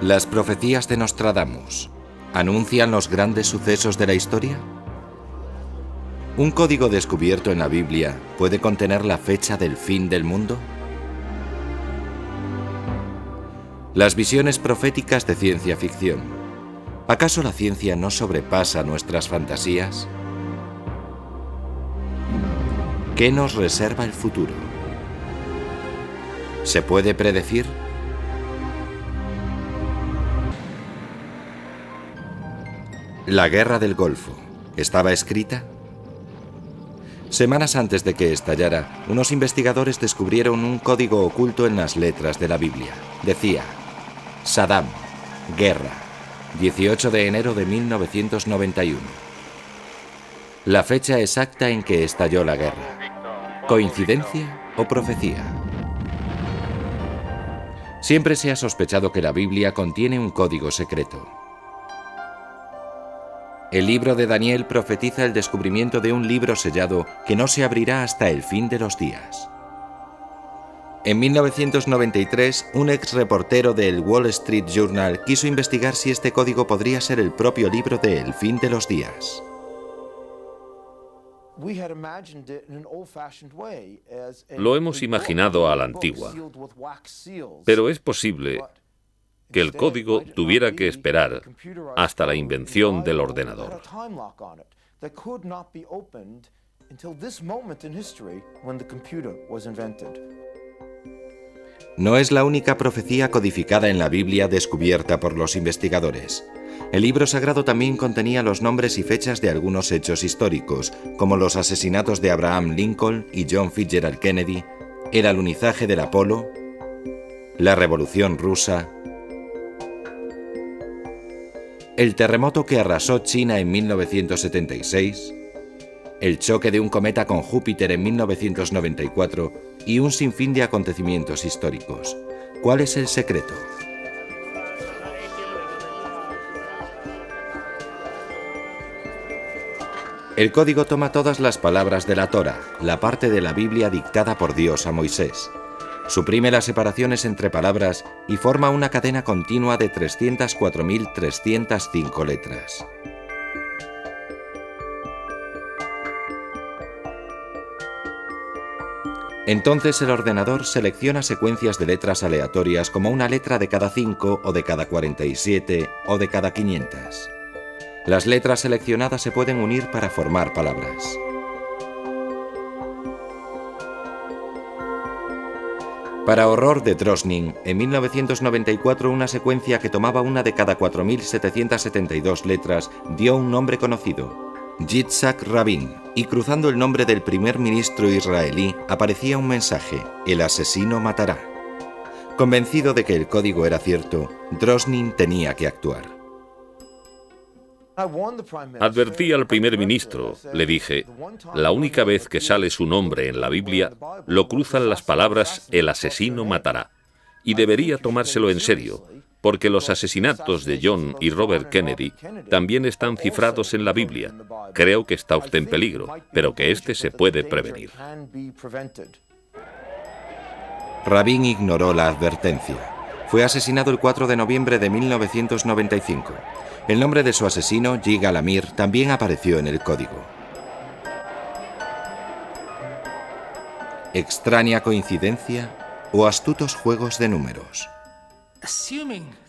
¿Las profecías de Nostradamus anuncian los grandes sucesos de la historia? ¿Un código descubierto en la Biblia puede contener la fecha del fin del mundo? Las visiones proféticas de ciencia ficción. ¿Acaso la ciencia no sobrepasa nuestras fantasías? ¿Qué nos reserva el futuro? ¿Se puede predecir? ¿La guerra del Golfo estaba escrita? Semanas antes de que estallara, unos investigadores descubrieron un código oculto en las letras de la Biblia. Decía: Saddam, guerra, 18 de enero de 1991. La fecha exacta en que estalló la guerra. ¿Coincidencia o profecía? Siempre se ha sospechado que la Biblia contiene un código secreto. El libro de Daniel profetiza el descubrimiento de un libro sellado que no se abrirá hasta el fin de los días. En 1993, un ex reportero del Wall Street Journal quiso investigar si este código podría ser el propio libro de El fin de los días. Lo hemos imaginado a la antigua, pero es posible que el código tuviera que esperar hasta la invención del ordenador. No es la única profecía codificada en la Biblia descubierta por los investigadores. El libro sagrado también contenía los nombres y fechas de algunos hechos históricos, como los asesinatos de Abraham Lincoln y John Fitzgerald Kennedy, el alunizaje del Apolo, la Revolución Rusa, el terremoto que arrasó China en 1976, el choque de un cometa con Júpiter en 1994 y un sinfín de acontecimientos históricos. ¿Cuál es el secreto? El código toma todas las palabras de la Torá, la parte de la Biblia dictada por Dios a Moisés. Suprime las separaciones entre palabras y forma una cadena continua de 304.305 letras. Entonces el ordenador selecciona secuencias de letras aleatorias como una letra de cada 5 o de cada 47 o de cada 500. Las letras seleccionadas se pueden unir para formar palabras. Para horror de Drosnin, en 1994 una secuencia que tomaba una de cada 4.772 letras dio un nombre conocido, Yitzhak Rabin, y cruzando el nombre del primer ministro israelí aparecía un mensaje: el asesino matará. Convencido de que el código era cierto, Drosnin tenía que actuar. Advertí al primer ministro, le dije, la única vez que sale su nombre en la Biblia, lo cruzan las palabras «el asesino matará», y debería tomárselo en serio, porque los asesinatos de John y Robert Kennedy también están cifrados en la Biblia. Creo que está usted en peligro, pero que este se puede prevenir. Rabin ignoró la advertencia. Fue asesinado el 4 de noviembre de 1995. El nombre de su asesino, Yigal Amir, también apareció en el código. ¿Extraña coincidencia o astutos juegos de números?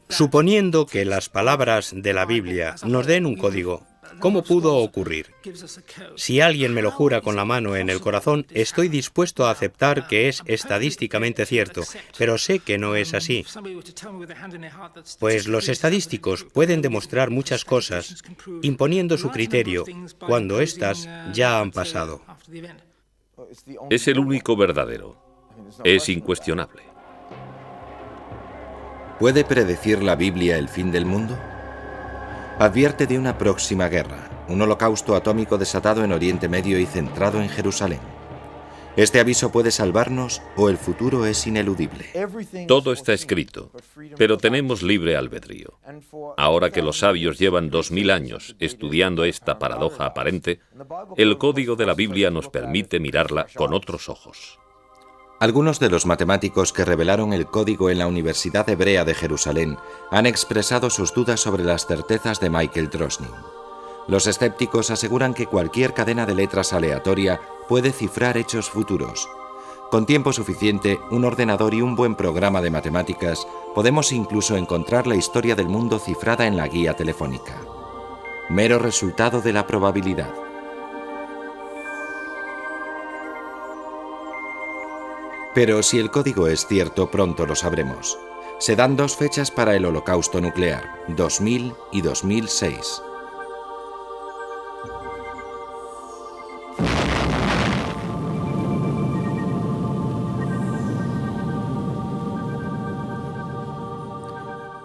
Suponiendo que las palabras de la Biblia nos den un código, ¿cómo pudo ocurrir? Si alguien me lo jura con la mano en el corazón, estoy dispuesto a aceptar que es estadísticamente cierto, pero sé que no es así. Pues los estadísticos pueden demostrar muchas cosas, imponiendo su criterio, cuando éstas ya han pasado. Es el único verdadero. Es incuestionable. ¿Puede predecir la Biblia el fin del mundo? Advierte de una próxima guerra, un holocausto atómico desatado en Oriente Medio y centrado en Jerusalén. ¿Este aviso puede salvarnos o el futuro es ineludible? Todo está escrito, pero tenemos libre albedrío. Ahora que los sabios llevan 2000 años estudiando esta paradoja aparente, el código de la Biblia nos permite mirarla con otros ojos. Algunos de los matemáticos que revelaron el código en la Universidad Hebrea de Jerusalén han expresado sus dudas sobre las certezas de Michael Drosnin. Los escépticos aseguran que cualquier cadena de letras aleatoria puede cifrar hechos futuros. Con tiempo suficiente, un ordenador y un buen programa de matemáticas, podemos incluso encontrar la historia del mundo cifrada en la guía telefónica. Mero resultado de la probabilidad. Pero si el código es cierto, pronto lo sabremos. Se dan 2 fechas para el holocausto nuclear, 2000 y 2006.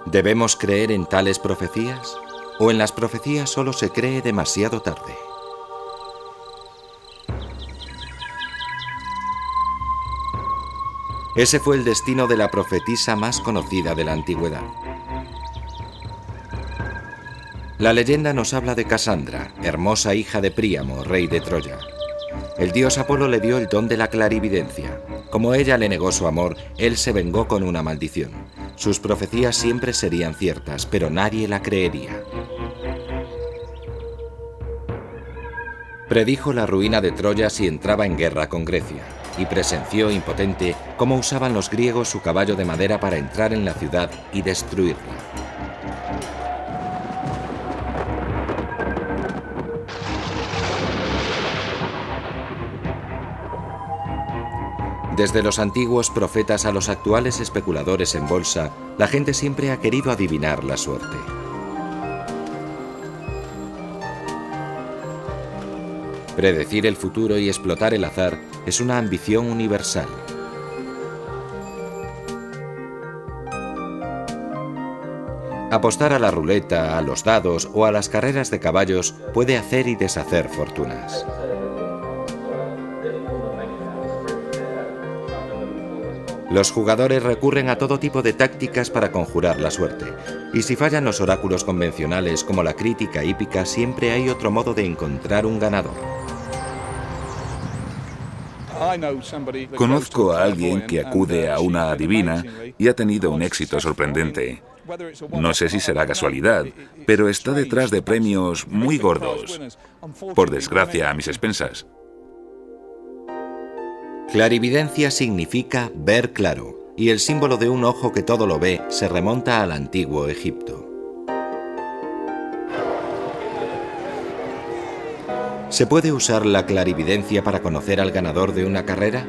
¿Debemos creer en tales profecías? ¿O en las profecías solo se cree demasiado tarde? Ese fue el destino de la profetisa más conocida de la antigüedad. La leyenda nos habla de Casandra, hermosa hija de Príamo, rey de Troya. El dios Apolo le dio el don de la clarividencia. Como ella le negó su amor, él se vengó con una maldición. Sus profecías siempre serían ciertas, pero nadie la creería. Predijo la ruina de Troya si entraba en guerra con Grecia, y presenció, impotente, cómo usaban los griegos su caballo de madera para entrar en la ciudad y destruirla. Desde los antiguos profetas a los actuales especuladores en bolsa, la gente siempre ha querido adivinar la suerte. Predecir el futuro y explotar el azar es una ambición universal. Apostar a la ruleta, a los dados o a las carreras de caballos puede hacer y deshacer fortunas. Los jugadores recurren a todo tipo de tácticas para conjurar la suerte, y si fallan los oráculos convencionales como la crítica hípica, siempre hay otro modo de encontrar un ganador. Conozco a alguien que acude a una adivina y ha tenido un éxito sorprendente. No sé si será casualidad, pero está detrás de premios muy gordos. Por desgracia, a mis expensas. Clarividencia significa ver claro, y el símbolo de un ojo que todo lo ve se remonta al antiguo Egipto. ¿Se puede usar la clarividencia para conocer al ganador de una carrera?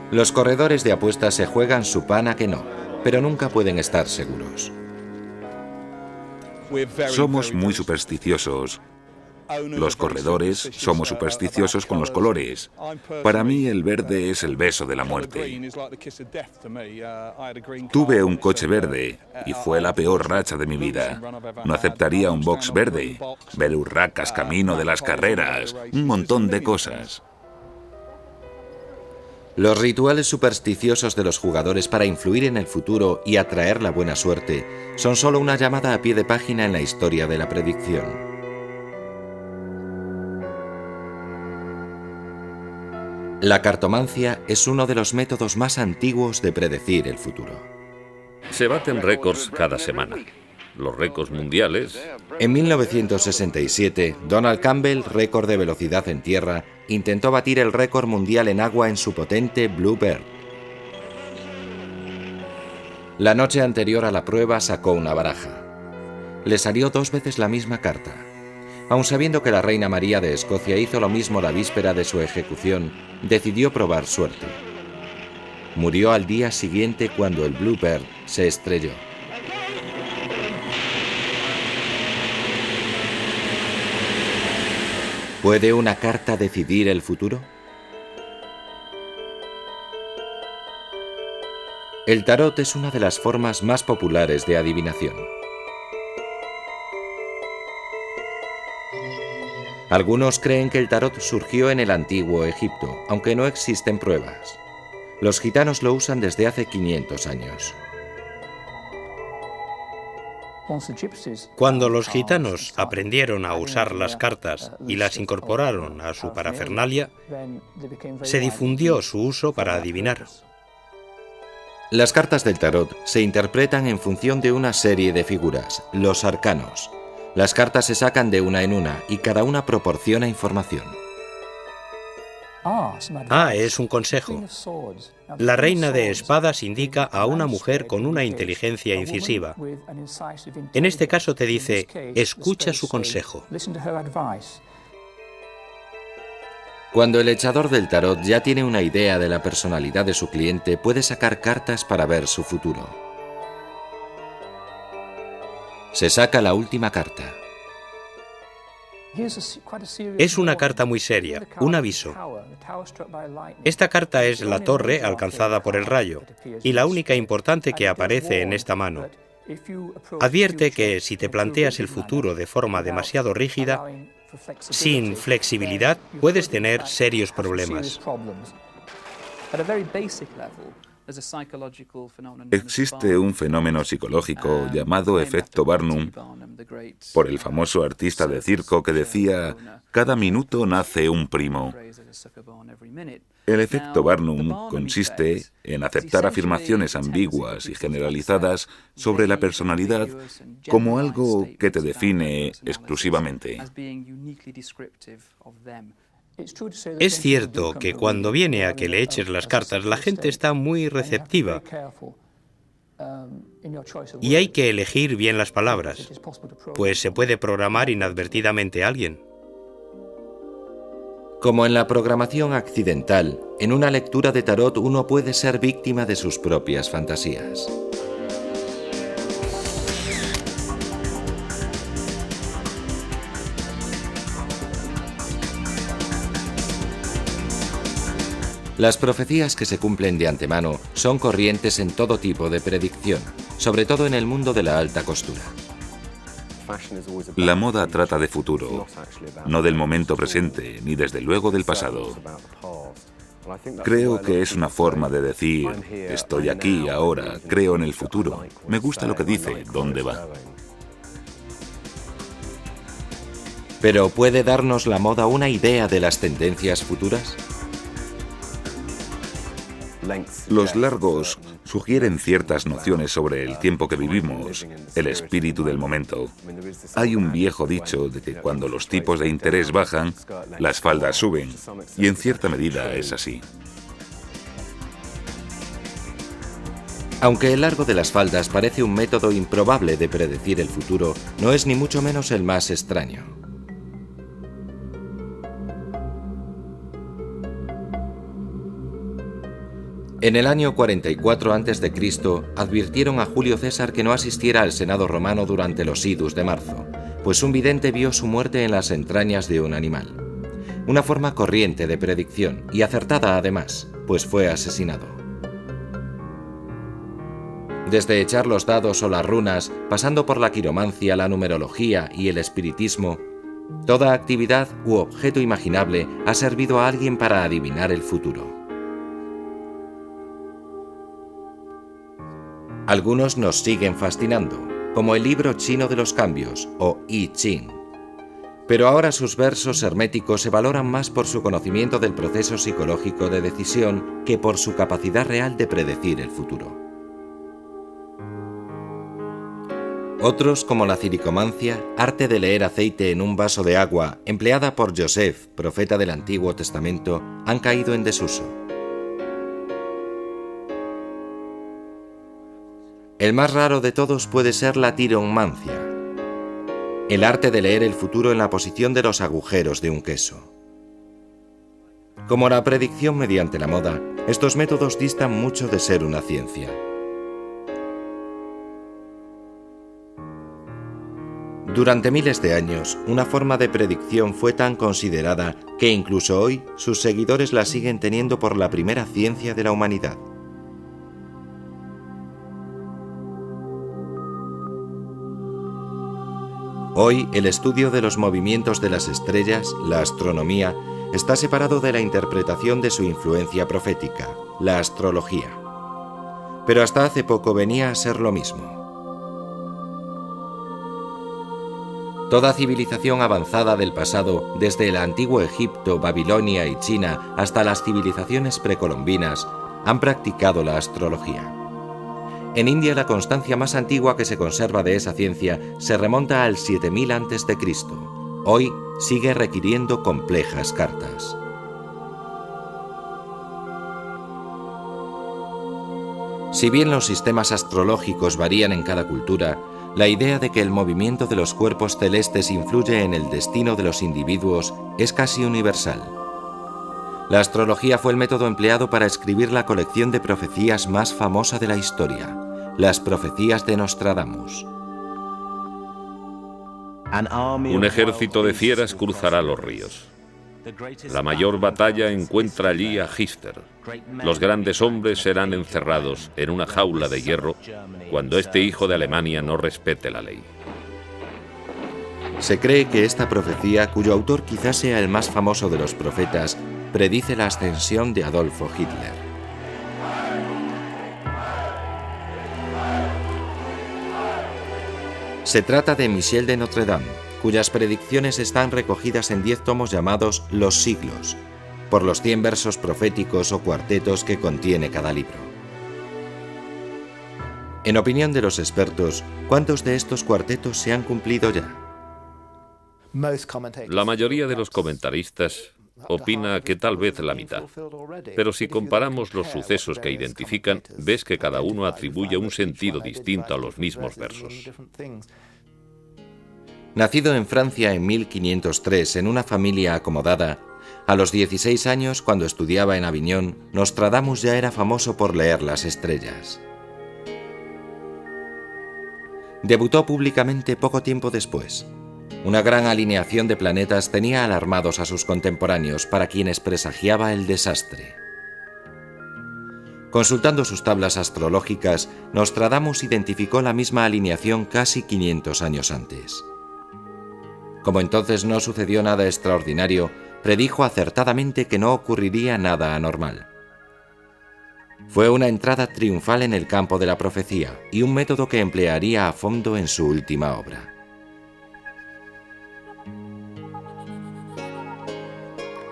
Los corredores de apuestas se juegan su pan a que no, pero nunca pueden estar seguros. Somos muy supersticiosos. Los corredores somos supersticiosos con los colores. Para mí el verde es el beso de la muerte. Tuve un coche verde y fue la peor racha de mi vida. No aceptaría un box verde, ver urracas camino de las carreras, un montón de cosas. Los rituales supersticiosos de los jugadores para influir en el futuro y atraer la buena suerte son solo una llamada a pie de página en la historia de la predicción. La cartomancia es uno de los métodos más antiguos de predecir el futuro. Se baten récords cada semana. Los récords mundiales. En 1967, Donald Campbell, récord de velocidad en tierra, intentó batir el récord mundial en agua en su potente Bluebird. La noche anterior a la prueba sacó una baraja. Le salió 2 veces la misma carta. Aun sabiendo que la reina María de Escocia hizo lo mismo la víspera de su ejecución, decidió probar suerte. Murió al día siguiente cuando el Bluebird se estrelló. ¿Puede una carta decidir el futuro? El tarot es una de las formas más populares de adivinación. Algunos creen que el tarot surgió en el antiguo Egipto, aunque no existen pruebas. Los gitanos lo usan desde hace 500 años. Cuando los gitanos aprendieron a usar las cartas y las incorporaron a su parafernalia, se difundió su uso para adivinar. Las cartas del tarot se interpretan en función de una serie de figuras, los arcanos. Las cartas se sacan de una en una y cada una proporciona información. Es un consejo. La reina de espadas indica a una mujer con una inteligencia incisiva. En este caso te dice, escucha su consejo. Cuando el echador del tarot ya tiene una idea de la personalidad de su cliente, puede sacar cartas para ver su futuro. Se saca la última carta. Es una carta muy seria, un aviso. Esta carta es la torre alcanzada por el rayo, y la única importante que aparece en esta mano. Advierte que si te planteas el futuro de forma demasiado rígida, sin flexibilidad, puedes tener serios problemas. Existe un fenómeno psicológico llamado efecto Barnum, por el famoso artista de circo que decía, cada minuto nace un primo. El efecto Barnum consiste en aceptar afirmaciones ambiguas y generalizadas sobre la personalidad como algo que te define exclusivamente. Es cierto que cuando viene a que le eches las cartas, la gente está muy receptiva y hay que elegir bien las palabras, pues se puede programar inadvertidamente a alguien. Como en la programación accidental, en una lectura de tarot uno puede ser víctima de sus propias fantasías. Las profecías que se cumplen de antemano son corrientes en todo tipo de predicción, sobre todo en el mundo de la alta costura. La moda trata de futuro, no del momento presente, ni desde luego del pasado. Creo que es una forma de decir, estoy aquí, ahora, creo en el futuro. Me gusta lo que dice, ¿dónde va? ¿Pero puede darnos la moda una idea de las tendencias futuras? Los largos sugieren ciertas nociones sobre el tiempo que vivimos, el espíritu del momento. Hay un viejo dicho de que cuando los tipos de interés bajan, las faldas suben, y en cierta medida es así. Aunque el largo de las faldas parece un método improbable de predecir el futuro, no es ni mucho menos el más extraño. En el año 44 a.C. advirtieron a Julio César que no asistiera al Senado romano durante los idus de marzo, pues un vidente vio su muerte en las entrañas de un animal. Una forma corriente de predicción, y acertada además, pues fue asesinado. Desde echar los dados o las runas, pasando por la quiromancia, la numerología y el espiritismo, toda actividad u objeto imaginable ha servido a alguien para adivinar el futuro. Algunos nos siguen fascinando, como el libro chino de los cambios, o I Ching. Pero ahora sus versos herméticos se valoran más por su conocimiento del proceso psicológico de decisión que por su capacidad real de predecir el futuro. Otros, como la ciricomancia, arte de leer aceite en un vaso de agua, empleada por Joseph, profeta del Antiguo Testamento, han caído en desuso. El más raro de todos puede ser la tiromancia, el arte de leer el futuro en la posición de los agujeros de un queso. Como la predicción mediante la moda, estos métodos distan mucho de ser una ciencia. Durante miles de años, una forma de predicción fue tan considerada que incluso hoy sus seguidores la siguen teniendo por la primera ciencia de la humanidad. Hoy, el estudio de los movimientos de las estrellas, la astronomía, está separado de la interpretación de su influencia profética, la astrología. Pero hasta hace poco venía a ser lo mismo. Toda civilización avanzada del pasado, desde el antiguo Egipto, Babilonia y China hasta las civilizaciones precolombinas, han practicado la astrología. En India, la constancia más antigua que se conserva de esa ciencia se remonta al 7000 a.C. Hoy sigue requiriendo complejas cartas. Si bien los sistemas astrológicos varían en cada cultura, la idea de que el movimiento de los cuerpos celestes influye en el destino de los individuos es casi universal. La astrología fue el método empleado para escribir la colección de profecías más famosa de la historia, las profecías de Nostradamus. Un ejército de fieras cruzará los ríos. La mayor batalla encuentra allí a Hitler. Los grandes hombres serán encerrados en una jaula de hierro cuando este hijo de Alemania no respete la ley. Se cree que esta profecía, cuyo autor quizás sea el más famoso de los profetas, predice la ascensión de Adolfo Hitler. Se trata de Michel de Notre Dame, cuyas predicciones están recogidas en 10 tomos llamados Los Siglos, por los 100 versos proféticos o cuartetos que contiene cada libro. En opinión de los expertos, ¿cuántos de estos cuartetos se han cumplido ya? La mayoría de los comentaristas opina que tal vez la mitad. Pero si comparamos los sucesos que identifican, ves que cada uno atribuye un sentido distinto a los mismos versos. Nacido en Francia en 1503 en una familia acomodada, a los 16 años, cuando estudiaba en Aviñón, Nostradamus ya era famoso por leer las estrellas. Debutó públicamente poco tiempo después. Una gran alineación de planetas tenía alarmados a sus contemporáneos, para quienes presagiaba el desastre. Consultando sus tablas astrológicas, Nostradamus identificó la misma alineación casi 500 años antes. Como entonces no sucedió nada extraordinario, predijo acertadamente que no ocurriría nada anormal. Fue una entrada triunfal en el campo de la profecía y un método que emplearía a fondo en su última obra.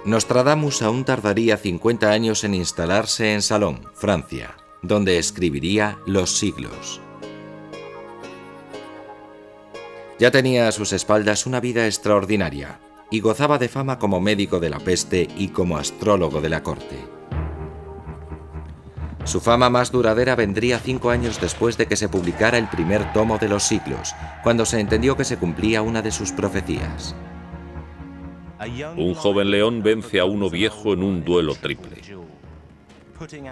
Nostradamus aún tardaría 50 años en instalarse en Salon, Francia, donde escribiría Los Siglos. Ya tenía a sus espaldas una vida extraordinaria y gozaba de fama como médico de la peste y como astrólogo de la corte. Su fama más duradera vendría 5 años después de que se publicara el primer tomo de Los Siglos, cuando se entendió que se cumplía una de sus profecías. Un joven león vence a uno viejo en un duelo triple.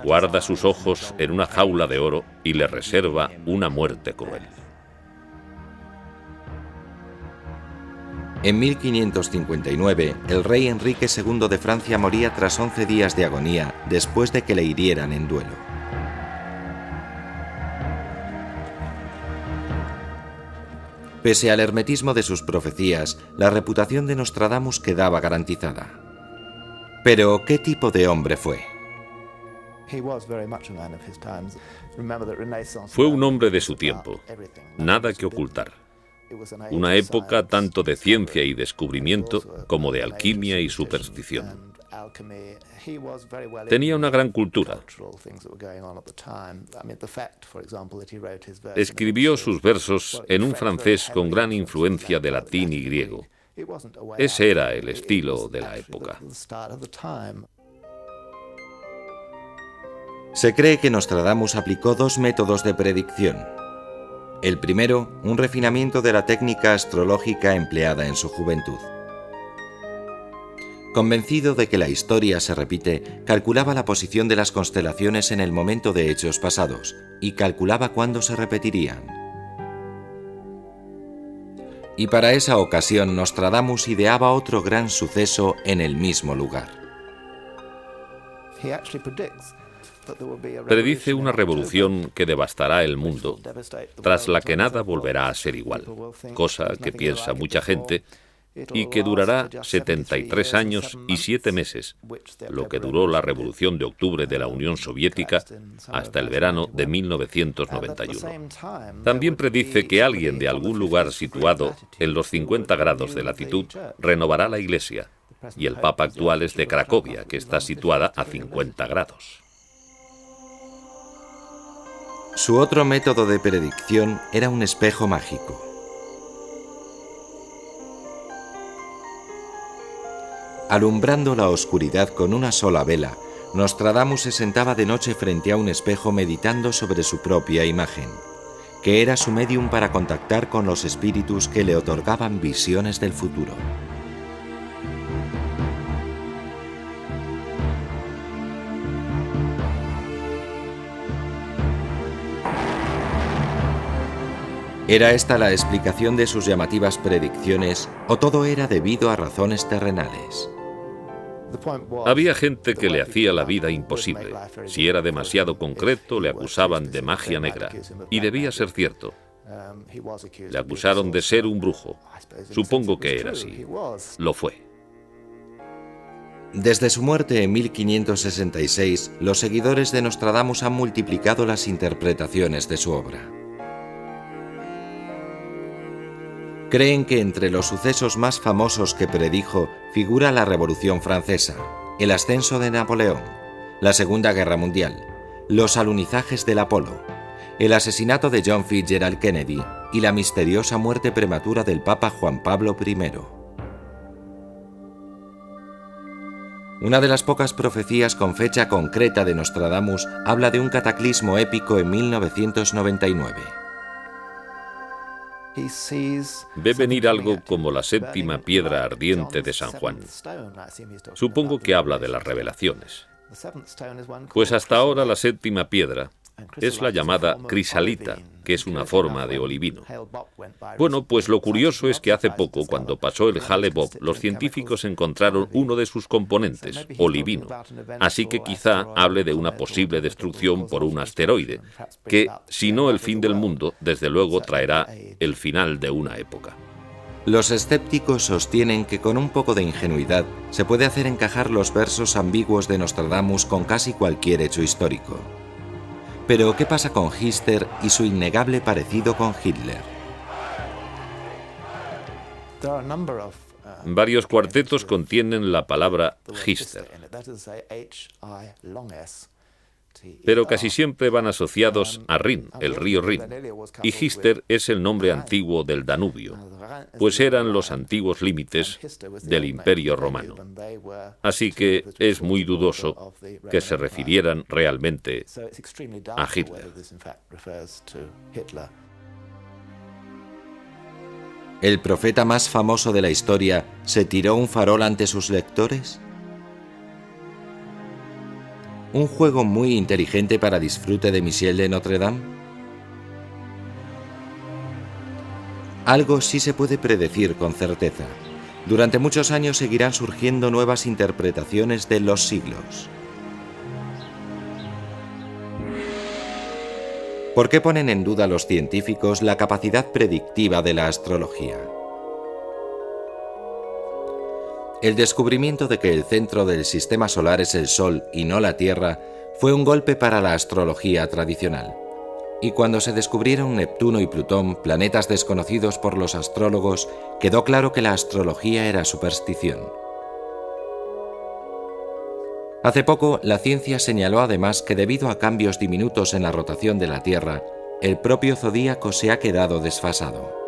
Guarda sus ojos en una jaula de oro y le reserva una muerte cruel. En 1559, el rey Enrique II de Francia moría tras 11 días de agonía después de que le hirieran en duelo. Pese al hermetismo de sus profecías, la reputación de Nostradamus quedaba garantizada. Pero, ¿qué tipo de hombre fue? Fue un hombre de su tiempo, nada que ocultar. Una época tanto de ciencia y descubrimiento como de alquimia y superstición. Tenía una gran cultura. Escribió sus versos en un francés con gran influencia de latín y griego. Ese era el estilo de la época. Se cree que Nostradamus aplicó 2 métodos de predicción. El primero, un refinamiento de la técnica astrológica empleada en su juventud. Convencido de que la historia se repite, calculaba la posición de las constelaciones en el momento de hechos pasados y calculaba cuándo se repetirían. Y para esa ocasión Nostradamus ideaba otro gran suceso en el mismo lugar. Predice una revolución que devastará el mundo, tras la que nada volverá a ser igual, cosa que piensa mucha gente y que durará 73 años y 7 meses, lo que duró la Revolución de Octubre de la Unión Soviética hasta el verano de 1991. También predice que alguien de algún lugar situado en los 50 grados de latitud renovará la iglesia, y el Papa actual es de Cracovia, que está situada a 50 grados. Su otro método de predicción era un espejo mágico. Alumbrando la oscuridad con una sola vela, Nostradamus se sentaba de noche frente a un espejo meditando sobre su propia imagen, que era su medium para contactar con los espíritus que le otorgaban visiones del futuro. ¿Era esta la explicación de sus llamativas predicciones o todo era debido a razones terrenales? Había gente que le hacía la vida imposible. Si era demasiado concreto, le acusaban de magia negra. Y debía ser cierto. Le acusaron de ser un brujo. Supongo que era así. Lo fue. Desde su muerte en 1566, los seguidores de Nostradamus han multiplicado las interpretaciones de su obra. Creen que entre los sucesos más famosos que predijo figura la Revolución Francesa, el ascenso de Napoleón, la Segunda Guerra Mundial, los alunizajes del Apolo, el asesinato de John Fitzgerald Kennedy y la misteriosa muerte prematura del Papa Juan Pablo I. Una de las pocas profecías con fecha concreta de Nostradamus habla de un cataclismo épico en 1999. Ve venir algo como la séptima piedra ardiente de San Juan. Supongo que habla de las revelaciones. Pues hasta ahora la séptima piedra es la llamada crisalita, que es una forma de olivino. Bueno, pues lo curioso es que hace poco, cuando pasó el Hale-Bopp, los científicos encontraron uno de sus componentes, olivino. Así que quizá hable de una posible destrucción por un asteroide, que, si no el fin del mundo, desde luego traerá el final de una época. Los escépticos sostienen que con un poco de ingenuidad se puede hacer encajar los versos ambiguos de Nostradamus con casi cualquier hecho histórico. Pero, ¿qué pasa con Hister y su innegable parecido con Hitler? Varios cuartetos contienen la palabra Hister, pero casi siempre van asociados a Rin, el río Rin, y Hister es el nombre antiguo del Danubio, pues eran los antiguos límites del Imperio Romano. Así que es muy dudoso que se refirieran realmente a Hitler. ¿El profeta más famoso de la historia se tiró un farol ante sus lectores? ¿Un juego muy inteligente para disfrute de Michel de Notre Dame? Algo sí se puede predecir con certeza. Durante muchos años seguirán surgiendo nuevas interpretaciones de los siglos. ¿Por qué ponen en duda los científicos la capacidad predictiva de la astrología? El descubrimiento de que el centro del sistema solar es el Sol y no la Tierra fue un golpe para la astrología tradicional. Y cuando se descubrieron Neptuno y Plutón, planetas desconocidos por los astrólogos, quedó claro que la astrología era superstición. Hace poco, la ciencia señaló además que debido a cambios diminutos en la rotación de la Tierra, el propio zodíaco se ha quedado desfasado.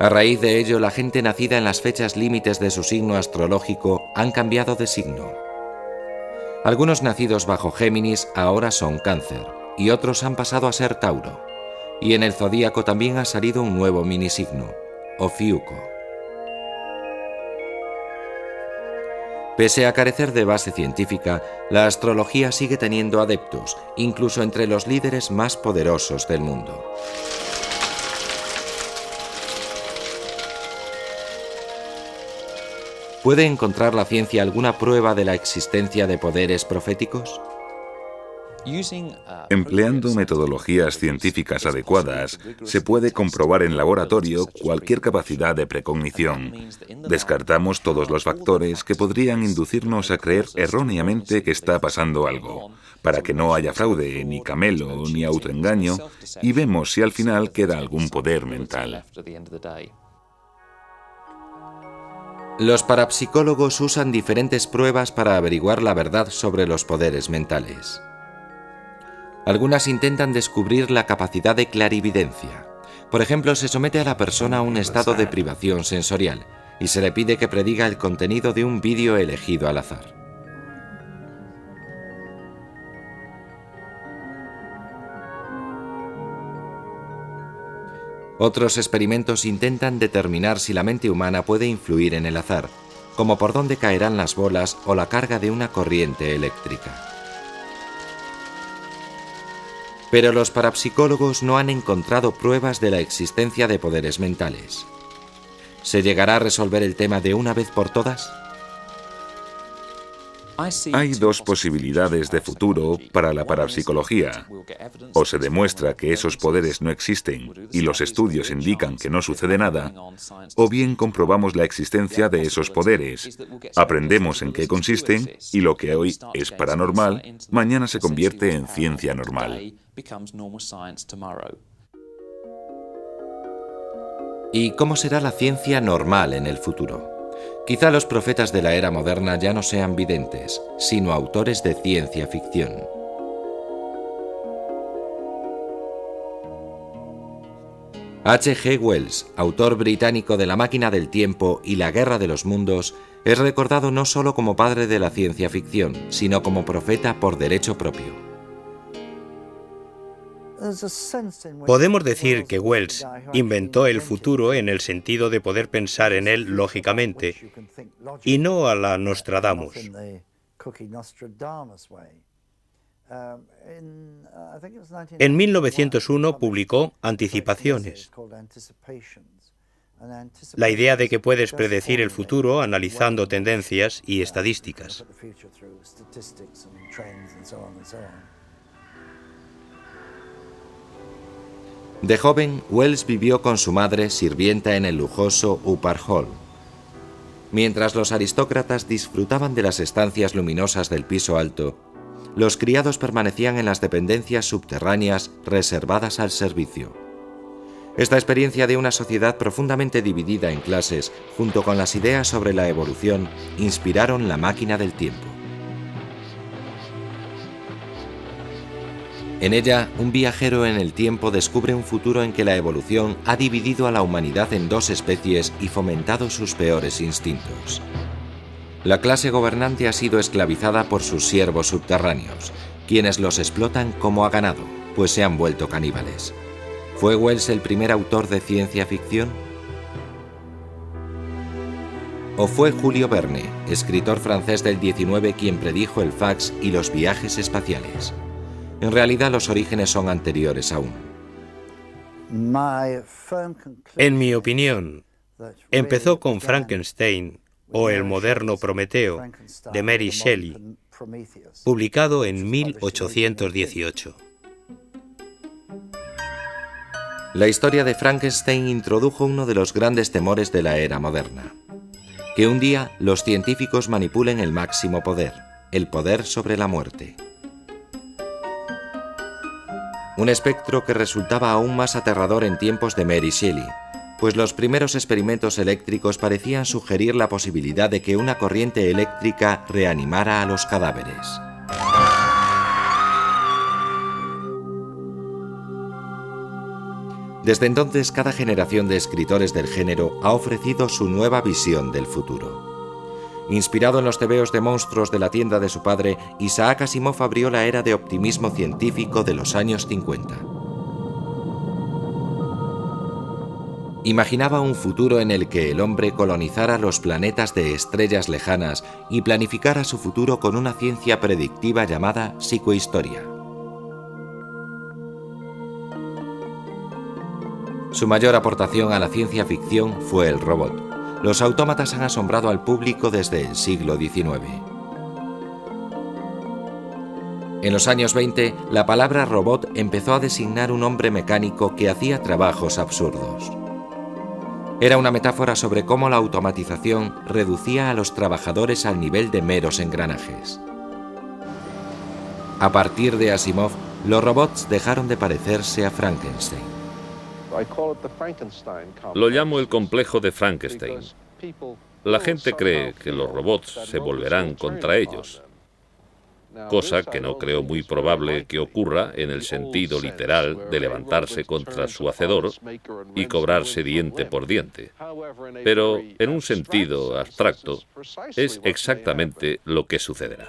A raíz de ello, la gente nacida en las fechas límites de su signo astrológico han cambiado de signo. Algunos nacidos bajo Géminis ahora son Cáncer, y otros han pasado a ser Tauro. Y en el zodíaco también ha salido un nuevo minisigno, Ofiuco. Pese a carecer de base científica, la astrología sigue teniendo adeptos, incluso entre los líderes más poderosos del mundo. ¿Puede encontrar la ciencia alguna prueba de la existencia de poderes proféticos? Empleando metodologías científicas adecuadas, se puede comprobar en laboratorio cualquier capacidad de precognición. Descartamos todos los factores que podrían inducirnos a creer erróneamente que está pasando algo, para que no haya fraude, ni camelo, ni autoengaño, y vemos si al final queda algún poder mental. Los parapsicólogos usan diferentes pruebas para averiguar la verdad sobre los poderes mentales. Algunas intentan descubrir la capacidad de clarividencia. Por ejemplo, se somete a la persona a un estado de privación sensorial y se le pide que prediga el contenido de un vídeo elegido al azar. Otros experimentos intentan determinar si la mente humana puede influir en el azar, como por dónde caerán las bolas o la carga de una corriente eléctrica. Pero los parapsicólogos no han encontrado pruebas de la existencia de poderes mentales. ¿Se llegará a resolver el tema de una vez por todas? Hay dos posibilidades de futuro para la parapsicología. O se demuestra que esos poderes no existen y los estudios indican que no sucede nada, o bien comprobamos la existencia de esos poderes, aprendemos en qué consisten y lo que hoy es paranormal, mañana se convierte en ciencia normal. ¿Y cómo será la ciencia normal en el futuro? Quizá los profetas de la era moderna ya no sean videntes, sino autores de ciencia ficción. H.G. Wells, autor británico de La máquina del tiempo y La guerra de los mundos, es recordado no solo como padre de la ciencia ficción, sino como profeta por derecho propio. Podemos decir que Wells inventó el futuro en el sentido de poder pensar en él lógicamente, y no a la Nostradamus. En 1901 publicó Anticipaciones, la idea de que puedes predecir el futuro analizando tendencias y estadísticas. De joven, Wells vivió con su madre sirvienta en el lujoso Upper Hall. Mientras los aristócratas disfrutaban de las estancias luminosas del piso alto, los criados permanecían en las dependencias subterráneas reservadas al servicio. Esta experiencia de una sociedad profundamente dividida en clases, junto con las ideas sobre la evolución, inspiraron La máquina del tiempo. En ella, un viajero en el tiempo descubre un futuro en que la evolución ha dividido a la humanidad en dos especies y fomentado sus peores instintos. La clase gobernante ha sido esclavizada por sus siervos subterráneos, quienes los explotan como a ganado, pues se han vuelto caníbales. ¿Fue Wells el primer autor de ciencia ficción? ¿O fue Julio Verne, escritor francés del 19, quien predijo el fax y los viajes espaciales? En realidad, los orígenes son anteriores aún. En mi opinión, empezó con Frankenstein o El moderno Prometeo de Mary Shelley, publicado en 1818. La historia de Frankenstein introdujo uno de los grandes temores de la era moderna: que un día los científicos manipulen el máximo poder, el poder sobre la muerte. Un espectro que resultaba aún más aterrador en tiempos de Mary Shelley, pues los primeros experimentos eléctricos parecían sugerir la posibilidad de que una corriente eléctrica reanimara a los cadáveres. Desde entonces, cada generación de escritores del género ha ofrecido su nueva visión del futuro. Inspirado en los tebeos de monstruos de la tienda de su padre, Isaac Asimov abrió la era de optimismo científico de los años 50. Imaginaba un futuro en el que el hombre colonizara los planetas de estrellas lejanas y planificara su futuro con una ciencia predictiva llamada psicohistoria. Su mayor aportación a la ciencia ficción fue el robot. Los autómatas han asombrado al público desde el siglo XIX. En los años 20, la palabra robot empezó a designar un hombre mecánico que hacía trabajos absurdos. Era una metáfora sobre cómo la automatización reducía a los trabajadores al nivel de meros engranajes. A partir de Asimov, los robots dejaron de parecerse a Frankenstein. Lo llamo el complejo de Frankenstein. La gente cree que los robots se volverán contra ellos, cosa que no creo muy probable que ocurra en el sentido literal de levantarse contra su hacedor y cobrarse diente por diente. Pero en un sentido abstracto, es exactamente lo que sucederá.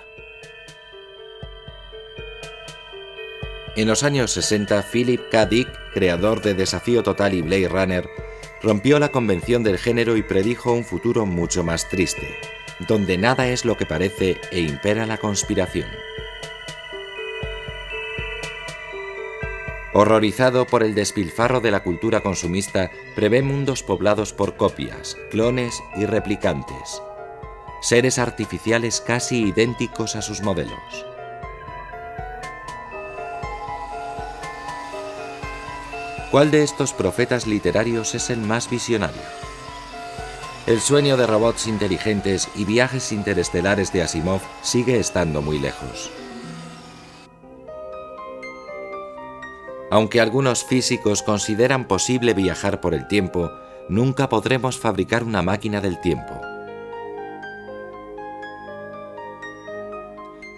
En los años 60, Philip K. Dick, creador de Desafío Total y Blade Runner, rompió la convención del género y predijo un futuro mucho más triste, donde nada es lo que parece e impera la conspiración. Horrorizado por el despilfarro de la cultura consumista, prevé mundos poblados por copias, clones y replicantes. Seres artificiales casi idénticos a sus modelos. ¿Cuál de estos profetas literarios es el más visionario? El sueño de robots inteligentes y viajes interestelares de Asimov sigue estando muy lejos. Aunque algunos físicos consideran posible viajar por el tiempo, nunca podremos fabricar una máquina del tiempo.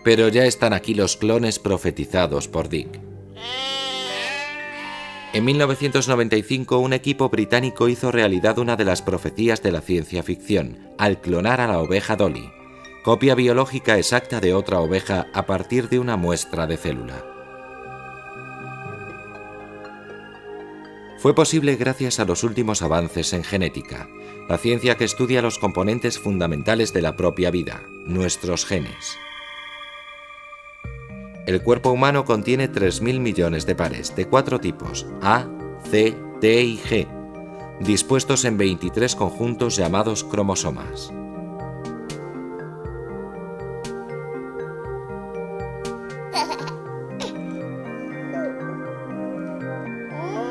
Pero ya están aquí los clones profetizados por Dick. En 1995, un equipo británico hizo realidad una de las profecías de la ciencia ficción, al clonar a la oveja Dolly, copia biológica exacta de otra oveja a partir de una muestra de célula. Fue posible gracias a los últimos avances en genética, la ciencia que estudia los componentes fundamentales de la propia vida, nuestros genes. El cuerpo humano contiene 3.000 millones de pares, de 4 tipos, A, C, T y G, dispuestos en 23 conjuntos llamados cromosomas.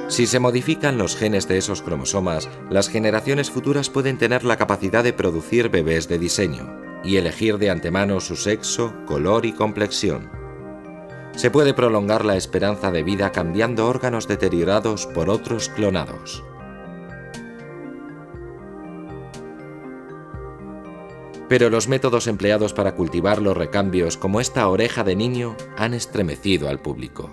Si se modifican los genes de esos cromosomas, las generaciones futuras pueden tener la capacidad de producir bebés de diseño y elegir de antemano su sexo, color y complexión. Se puede prolongar la esperanza de vida cambiando órganos deteriorados por otros clonados. Pero los métodos empleados para cultivar los recambios, como esta oreja de niño, han estremecido al público.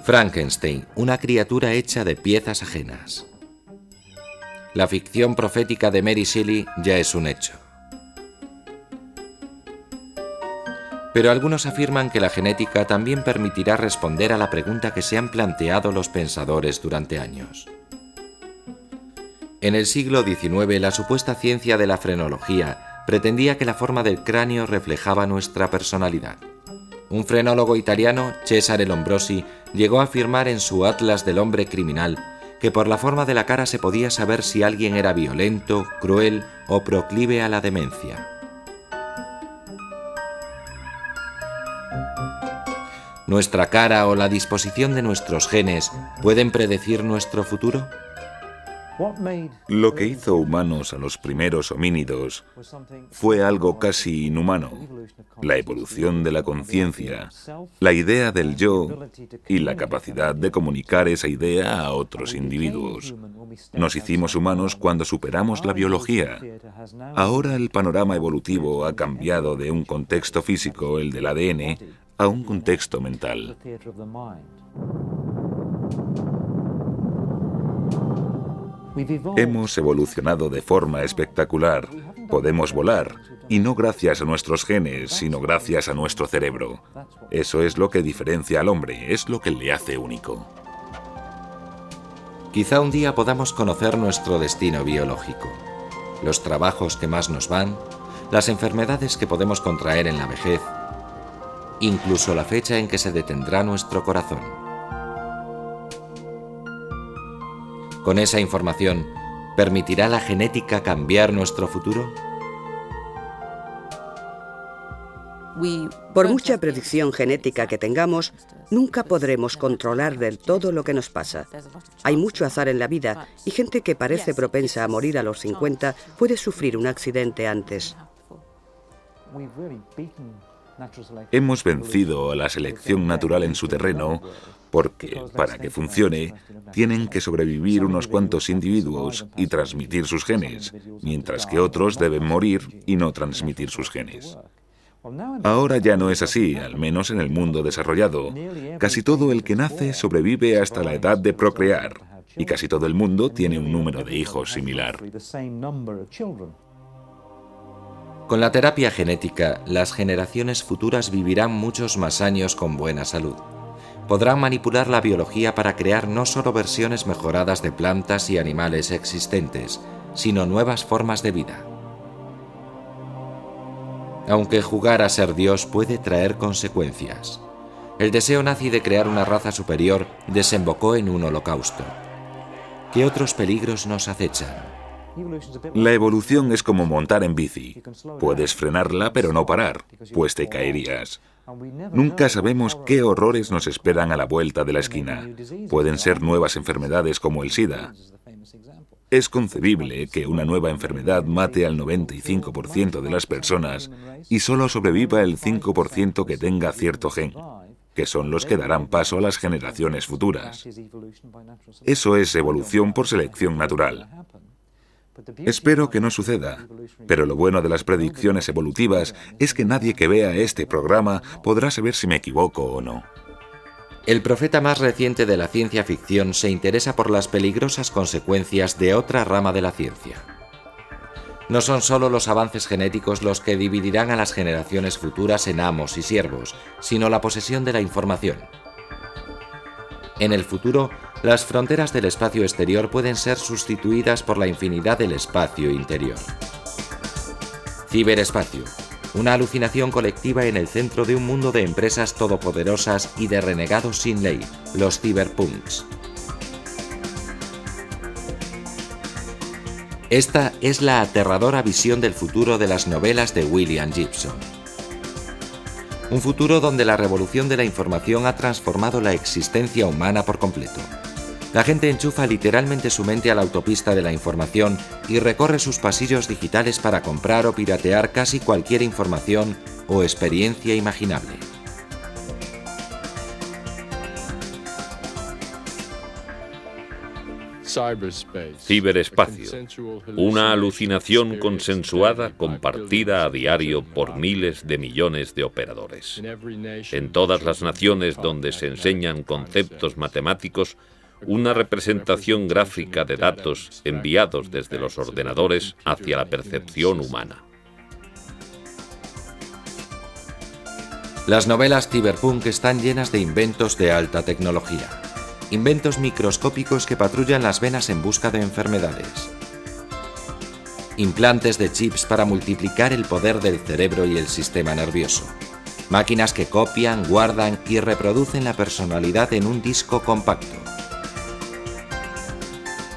Frankenstein, una criatura hecha de piezas ajenas. La ficción profética de Mary Shelley ya es un hecho. Pero algunos afirman que la genética también permitirá responder a la pregunta que se han planteado los pensadores durante años. En el siglo XIX, la supuesta ciencia de la frenología pretendía que la forma del cráneo reflejaba nuestra personalidad. Un frenólogo italiano, Cesare Lombrosi, llegó a afirmar en su Atlas del hombre criminal que por la forma de la cara se podía saber si alguien era violento, cruel o proclive a la demencia. ¿Nuestra cara o la disposición de nuestros genes pueden predecir nuestro futuro? Lo que hizo humanos a los primeros homínidos fue algo casi inhumano: la evolución de la conciencia, la idea del yo y la capacidad de comunicar esa idea a otros individuos. Nos hicimos humanos cuando superamos la biología. Ahora el panorama evolutivo ha cambiado de un contexto físico, el del ADN, a un contexto mental. Hemos evolucionado de forma espectacular. Podemos volar, y no gracias a nuestros genes, sino gracias a nuestro cerebro. Eso es lo que diferencia al hombre, es lo que le hace único. Quizá un día podamos conocer nuestro destino biológico, los trabajos que más nos van, las enfermedades que podemos contraer en la vejez, incluso la fecha en que se detendrá nuestro corazón. Con esa información, ¿Permitirá la genética cambiar nuestro futuro? Por mucha predicción genética que tengamos, nunca podremos controlar del todo lo que nos pasa. Hay mucho azar en la vida y gente que parece propensa a morir a los 50 puede sufrir un accidente antes. Hemos vencido a la selección natural en su terreno porque, para que funcione, tienen que sobrevivir unos cuantos individuos y transmitir sus genes, mientras que otros deben morir y no transmitir sus genes. Ahora ya no es así, al menos en el mundo desarrollado. Casi todo el que nace sobrevive hasta la edad de procrear, y casi todo el mundo tiene un número de hijos similar. Con la terapia genética, las generaciones futuras vivirán muchos más años con buena salud. Podrán manipular la biología para crear no solo versiones mejoradas de plantas y animales existentes, sino nuevas formas de vida. Aunque jugar a ser Dios puede traer consecuencias. El deseo nazi de crear una raza superior desembocó en un holocausto. ¿Qué otros peligros nos acechan? La evolución es como montar en bici. Puedes frenarla pero no parar, pues te caerías. Nunca sabemos qué horrores nos esperan a la vuelta de la esquina. Pueden ser nuevas enfermedades como el SIDA. Es concebible que una nueva enfermedad mate al 95% de las personas y solo sobreviva el 5% que tenga cierto gen, que son los que darán paso a las generaciones futuras. Eso es evolución por selección natural. Espero que no suceda, pero lo bueno de las predicciones evolutivas es que nadie que vea este programa podrá saber si me equivoco o no. El profeta más reciente de la ciencia ficción se interesa por las peligrosas consecuencias de otra rama de la ciencia. No son solo los avances genéticos los que dividirán a las generaciones futuras en amos y siervos, sino la posesión de la información. En el futuro, las fronteras del espacio exterior pueden ser sustituidas por la infinidad del espacio interior. Ciberespacio. Una alucinación colectiva en el centro de un mundo de empresas todopoderosas y de renegados sin ley, los ciberpunks. Esta es la aterradora visión del futuro de las novelas de William Gibson. Un futuro donde la revolución de la información ha transformado la existencia humana por completo. La gente enchufa literalmente su mente a la autopista de la información y recorre sus pasillos digitales para comprar o piratear casi cualquier información o experiencia imaginable. Ciberespacio, una alucinación consensuada compartida a diario por miles de millones de operadores. En todas las naciones donde se enseñan conceptos matemáticos, una representación gráfica de datos enviados desde los ordenadores hacia la percepción humana. Las novelas cyberpunk están llenas de inventos de alta tecnología. Inventos microscópicos que patrullan las venas en busca de enfermedades. Implantes de chips para multiplicar el poder del cerebro y el sistema nervioso. Máquinas que copian, guardan y reproducen la personalidad en un disco compacto.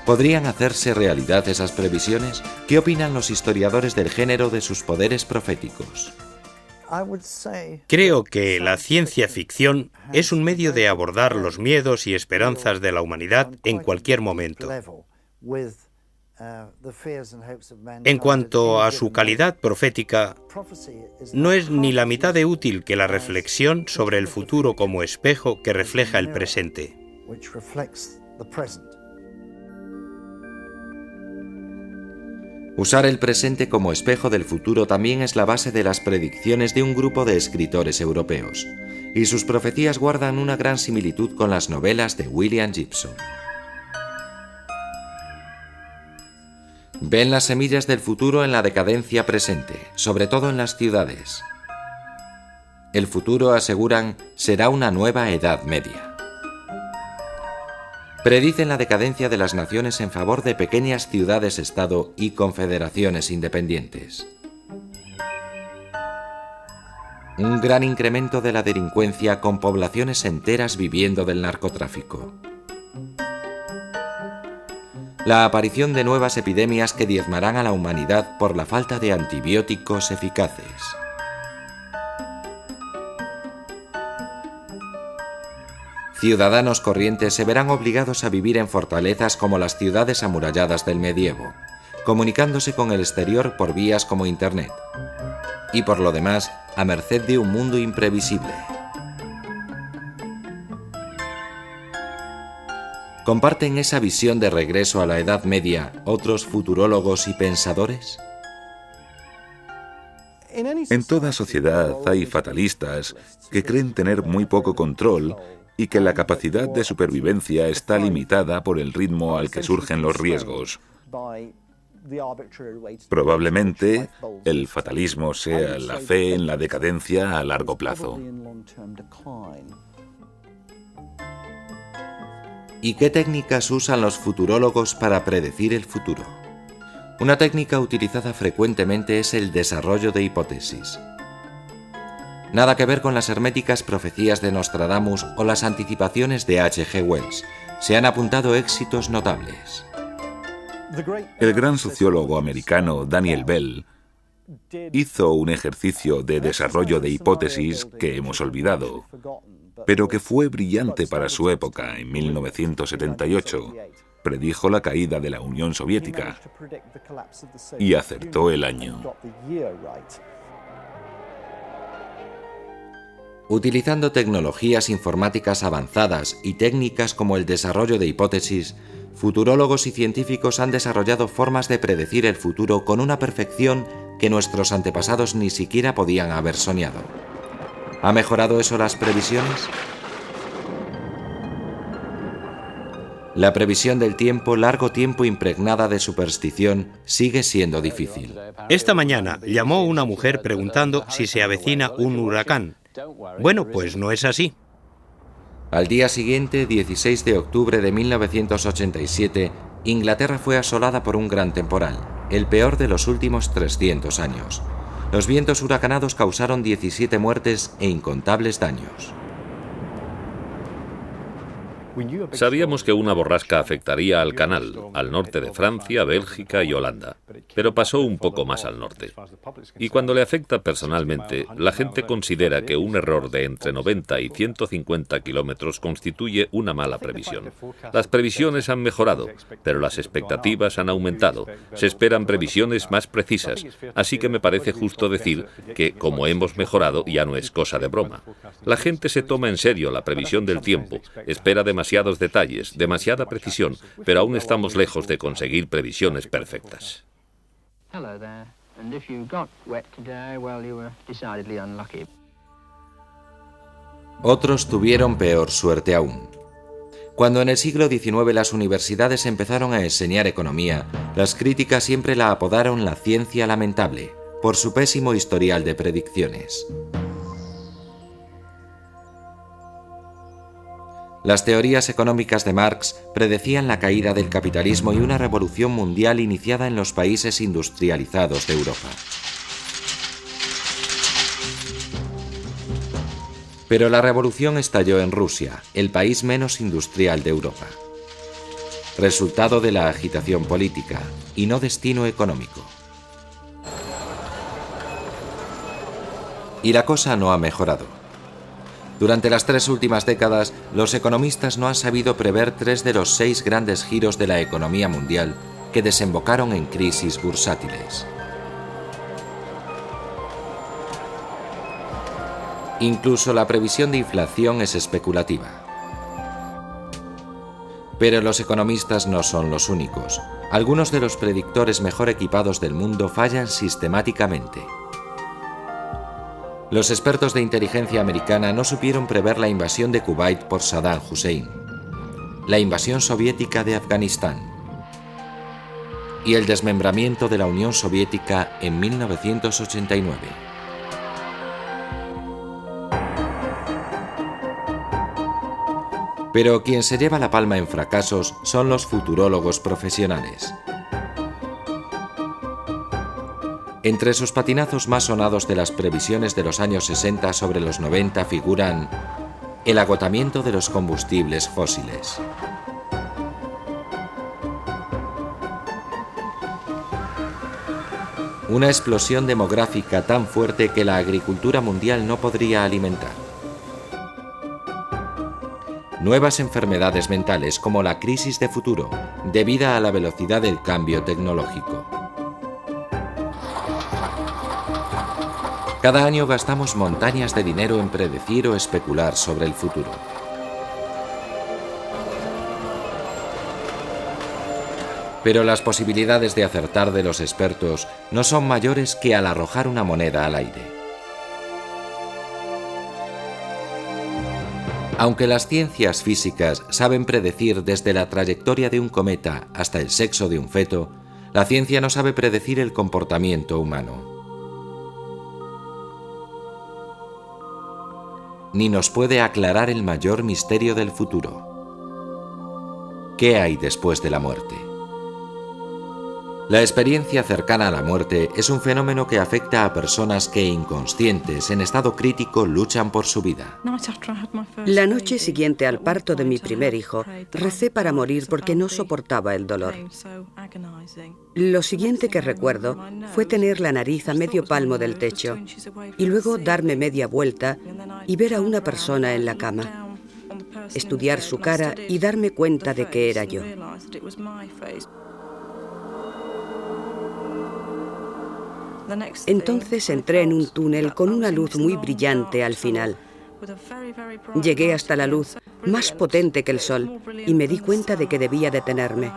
¿Podrían hacerse realidad esas previsiones? ¿Qué opinan los historiadores del género de sus poderes proféticos? Creo que la ciencia ficción es un medio de abordar los miedos y esperanzas de la humanidad en cualquier momento. En cuanto a su calidad profética, no es ni la mitad de útil que la reflexión sobre el futuro como espejo que refleja el presente. Usar el presente como espejo del futuro también es la base de las predicciones de un grupo de escritores europeos, y sus profecías guardan una gran similitud con las novelas de William Gibson. Ven las semillas del futuro en la decadencia presente, sobre todo en las ciudades. El futuro, aseguran, será una nueva Edad Media. Predicen la decadencia de las naciones en favor de pequeñas ciudades-estado y confederaciones independientes. Un gran incremento de la delincuencia con poblaciones enteras viviendo del narcotráfico. la aparición de nuevas epidemias que diezmarán a la humanidad por la falta de antibióticos eficaces. Ciudadanos corrientes se verán obligados a vivir en fortalezas como las ciudades amuralladas del medievo, comunicándose con el exterior por vías como Internet, y por lo demás, a merced de un mundo imprevisible. ¿Comparten esa visión de regreso a la Edad Media otros futurólogos y pensadores? En toda sociedad hay fatalistas que creen tener muy poco control y que la capacidad de supervivencia está limitada por el ritmo al que surgen los riesgos. Probablemente el fatalismo sea la fe en la decadencia a largo plazo. ¿Y qué técnicas usan los futurólogos para predecir el futuro? Una técnica utilizada frecuentemente es el desarrollo de hipótesis. Nada que ver con las herméticas profecías de Nostradamus o las anticipaciones de H.G. Wells. Se han apuntado éxitos notables. El gran sociólogo americano Daniel Bell hizo un ejercicio de desarrollo de hipótesis que hemos olvidado, pero que fue brillante para su época. En 1978 predijo la caída de la Unión Soviética y acertó el año. Utilizando tecnologías informáticas avanzadas y técnicas como el desarrollo de hipótesis, futurólogos y científicos han desarrollado formas de predecir el futuro con una perfección que nuestros antepasados ni siquiera podían haber soñado. ¿Ha mejorado eso las previsiones? La previsión del tiempo, largo tiempo impregnada de superstición, sigue siendo difícil. Esta mañana llamó una mujer preguntando si se avecina un huracán. Bueno, pues no es así. Al día siguiente, 16 de octubre de 1987, Inglaterra fue asolada por un gran temporal, el peor de los últimos 300 años. Los vientos huracanados causaron 17 muertes e incontables daños. Sabíamos que una borrasca afectaría al canal, al norte de Francia, Bélgica y Holanda, pero pasó un poco más al norte. Y cuando le afecta personalmente, la gente considera que un error de entre 90 y 150 kilómetros constituye una mala previsión. Las previsiones han mejorado, pero las expectativas han aumentado. Se esperan previsiones más precisas, así que me parece justo decir que, como hemos mejorado, ya no es cosa de broma. La gente se toma en serio la previsión del tiempo, espera demasiados detalles, demasiada precisión, pero aún estamos lejos de conseguir previsiones perfectas. Otros tuvieron peor suerte aún. Cuando en el siglo XIX las universidades empezaron a enseñar economía, las críticas siempre la apodaron la ciencia lamentable, por su pésimo historial de predicciones. Las teorías económicas de Marx predecían la caída del capitalismo y una revolución mundial iniciada en los países industrializados de Europa. Pero la revolución estalló en Rusia, el país menos industrial de Europa. Resultado de la agitación política y no destino económico. Y la cosa no ha mejorado. Durante las 3 últimas décadas, los economistas no han sabido prever 3 de los 6 grandes giros de la economía mundial que desembocaron en crisis bursátiles. Incluso la previsión de inflación es especulativa. Pero los economistas no son los únicos. Algunos de los predictores mejor equipados del mundo fallan sistemáticamente. Los expertos de inteligencia americana no supieron prever la invasión de Kuwait por Saddam Hussein, la invasión soviética de Afganistán y el desmembramiento de la Unión Soviética en 1989. Pero quien se lleva la palma en fracasos son los futurólogos profesionales. Entre sus patinazos más sonados de las previsiones de los años 60 sobre los 90 figuran el agotamiento de los combustibles fósiles, Una explosión demográfica tan fuerte que la agricultura mundial no podría alimentar. Nuevas enfermedades mentales como la crisis de futuro, debida a la velocidad del cambio tecnológico. Cada año gastamos montañas de dinero en predecir o especular sobre el futuro. Pero las posibilidades de acertar de los expertos no son mayores que al arrojar una moneda al aire. Aunque las ciencias físicas saben predecir desde la trayectoria de un cometa hasta el sexo de un feto, la ciencia no sabe predecir el comportamiento humano. Ni nos puede aclarar el mayor misterio del futuro. ¿Qué hay después de la muerte? La experiencia cercana a la muerte es un fenómeno que afecta a personas que, inconscientes, en estado crítico, luchan por su vida. La noche siguiente al parto de mi primer hijo, recé para morir porque no soportaba el dolor. Lo siguiente que recuerdo fue tener la nariz a medio palmo del techo y luego darme media vuelta y ver a una persona en la cama, estudiar su cara y darme cuenta de que era yo. Entonces entré en un túnel con una luz muy brillante al final. Llegué hasta la luz, más potente que el sol, y me di cuenta de que debía detenerme.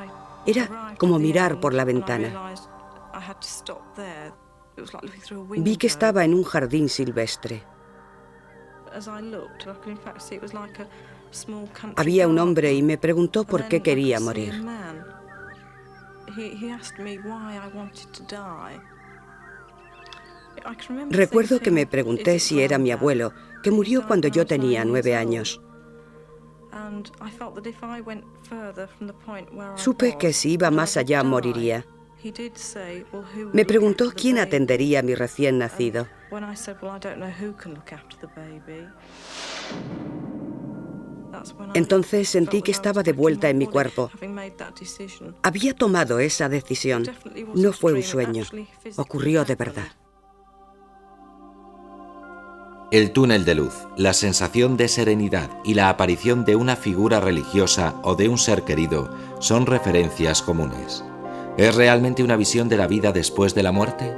Era como mirar por la ventana. Vi que estaba en un jardín silvestre. Había un hombre y me preguntó por qué quería morir. Recuerdo que me pregunté si era mi abuelo, que murió cuando yo tenía 9 años. Supe que si iba más allá moriría. Me preguntó quién atendería a mi recién nacido. Entonces sentí que estaba de vuelta en mi cuerpo. Había tomado esa decisión. No fue un sueño. Ocurrió de verdad. El túnel de luz, la sensación de serenidad y la aparición de una figura religiosa o de un ser querido son referencias comunes. ¿Es realmente una visión de la vida después de la muerte?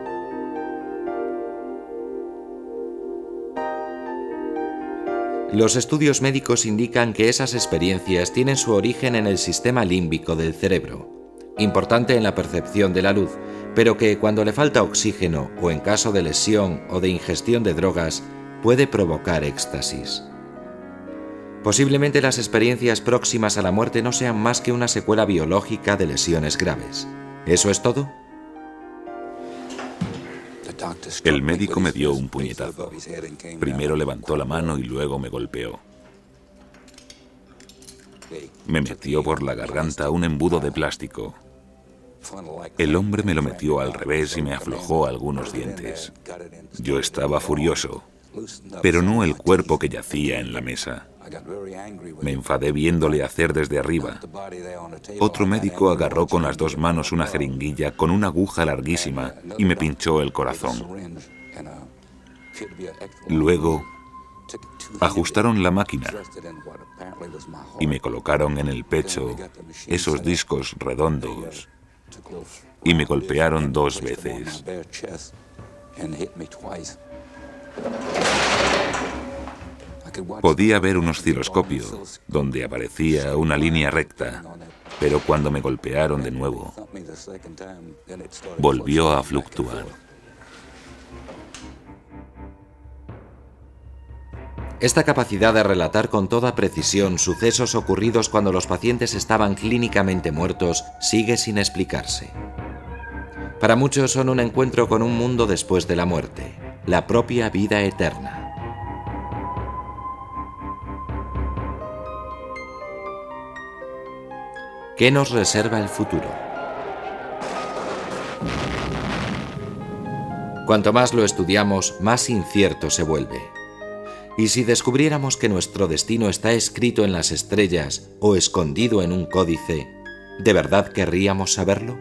Los estudios médicos indican que esas experiencias tienen su origen en el sistema límbico del cerebro, importante en la percepción de la luz, pero que cuando le falta oxígeno o en caso de lesión o de ingestión de drogas, puede provocar éxtasis. Posiblemente las experiencias próximas a la muerte no sean más que una secuela biológica de lesiones graves. ¿Eso es todo? El médico me dio un puñetazo. Primero levantó la mano y luego me golpeó. Me metió por la garganta un embudo de plástico. El hombre me lo metió al revés y me aflojó algunos dientes. Yo estaba furioso, pero no el cuerpo que yacía en la mesa. Me enfadé viéndole hacer desde arriba. Otro médico agarró con las 2 manos una jeringuilla con una aguja larguísima y me pinchó el corazón. Luego ajustaron la máquina y me colocaron en el pecho esos discos redondos y me golpearon 2 veces. Podía ver un osciloscopio donde aparecía una línea recta, pero cuando me golpearon de nuevo, volvió a fluctuar. Esta capacidad de relatar con toda precisión sucesos ocurridos cuando los pacientes estaban clínicamente muertos sigue sin explicarse. Para muchos son un encuentro con un mundo después de la muerte, la propia vida eterna. ¿Qué nos reserva el futuro? Cuanto más lo estudiamos, más incierto se vuelve. ¿Y si descubriéramos que nuestro destino está escrito en las estrellas o escondido en un códice, de verdad querríamos saberlo?